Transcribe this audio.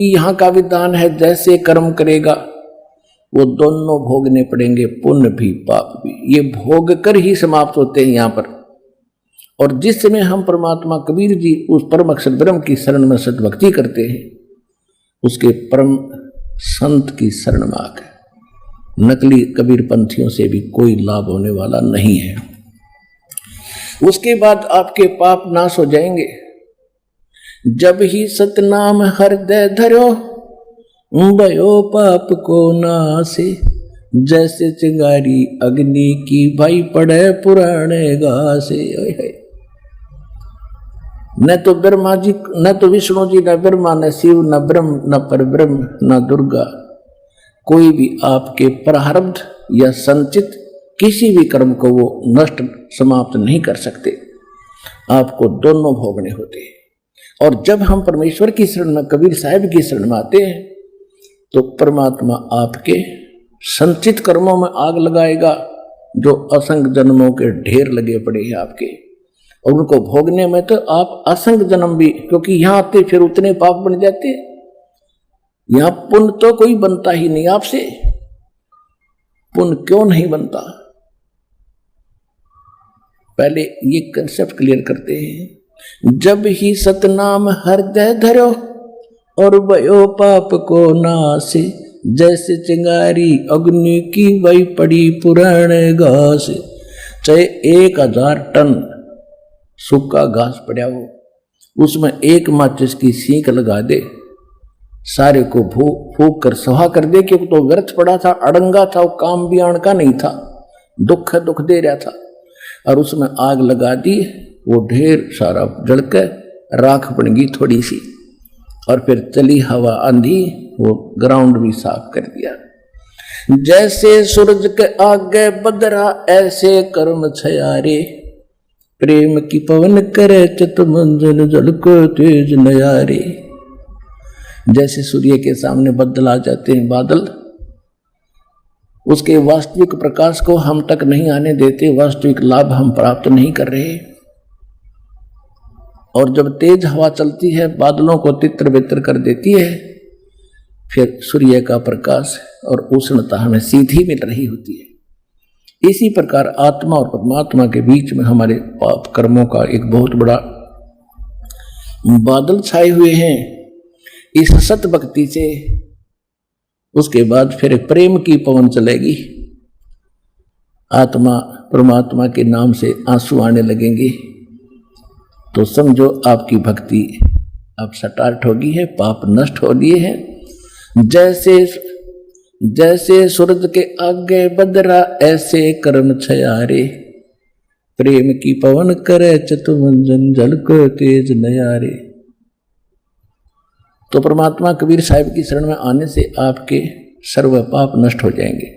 यहाँ का विधान है जैसे कर्म करेगा वो दोनों भोगने पड़ेंगे, पुण्य भी पाप भी। ये भोग कर ही समाप्त होते हैं यहाँ पर। और जिस समय हम परमात्मा कबीर जी उस परम अक्षर ब्रह्म की शरण में सद्भक्ति करते हैं, उसके परम संत की शरण में आकर नकली कबीर पंथियों से भी कोई लाभ होने वाला नहीं है। उसके बाद आपके पाप नाश हो जाएंगे। जब ही सतनाम हृदय धरो भयो पाप को नासे, जैसे चिंगारी अग्नि की भाई पड़े पुराने घासे। न तो ब्रह्मा जी, न तो विष्णु जी, न ब्रह्मा, न शिव, न ब्रह्म, न परब्रह्म, न दुर्गा, कोई भी आपके प्रारब्ध या संचित किसी भी कर्म को वो नष्ट समाप्त नहीं कर सकते। आपको दोनों भोगने होते हैं। और जब हम परमेश्वर की शरण में, कबीर साहिब की शरण में आते हैं, तो परमात्मा आपके संचित कर्मों में आग लगाएगा जो असंख्य जन्मों के ढेर लगे पड़े हैं आपके, और उनको भोगने में तो आप असंख्य जन्म भी, क्योंकि यहां आते फिर उतने पाप बन जाते। यहां पुण्य तो कोई बनता ही नहीं आपसे। पुण्य क्यों नहीं बनता, पहले ये कंसेप्ट क्लियर करते हैं। जब ही सतनाम हृदय धरो और भयो पाप को नासे, जैसे चिंगारी अग्नि की वही पड़ी पुराने घास। चाहे 1000 टन सूखा घास पड़ा हो, उसमें एक माचिस की सीख लगा दे, सारे को फूक कर सहा कर दे, क्योंकि तो व्यर्थ पड़ा था, अड़ंगा था, वो काम भी आण का नहीं था, दुख दे रहा था। और उसमें आग लगा दी, वो ढेर सारा जलकर राख बन गई थोड़ी सी, और फिर चली हवा आंधी, वो ग्राउंड भी साफ कर दिया। जैसे सूरज के आगे बदरा ऐसे कर्म छयारे, प्रेम की पवन करे चित मंजन जल को तेज नयारे। जैसे सूर्य के सामने बदल आ जाते हैं, बादल उसके वास्तविक प्रकाश को हम तक नहीं आने देते, वास्तविक लाभ हम प्राप्त नहीं कर रहे। और जब तेज हवा चलती है, बादलों को तितर बितर कर देती है, फिर सूर्य का प्रकाश और उष्णता हमें सीधी मिल रही होती है। इसी प्रकार आत्मा और परमात्मा के बीच में हमारे पाप कर्मों का एक बहुत बड़ा बादल छाए हुए हैं। इस सत भक्ति से उसके बाद फिर प्रेम की पवन चलेगी, आत्मा परमात्मा के नाम से आंसू आने लगेंगे, तो समझो आपकी भक्ति अब स्टार्ट होगी है, पाप नष्ट हो लिए हैं। जैसे सूरज के आगे बदरा ऐसे कर्म छयारे, प्रेम की पवन करे चतुमंजन जल को तेज नयारे। तो परमात्मा कबीर साहिब की शरण में आने से आपके सर्व पाप नष्ट हो जाएंगे।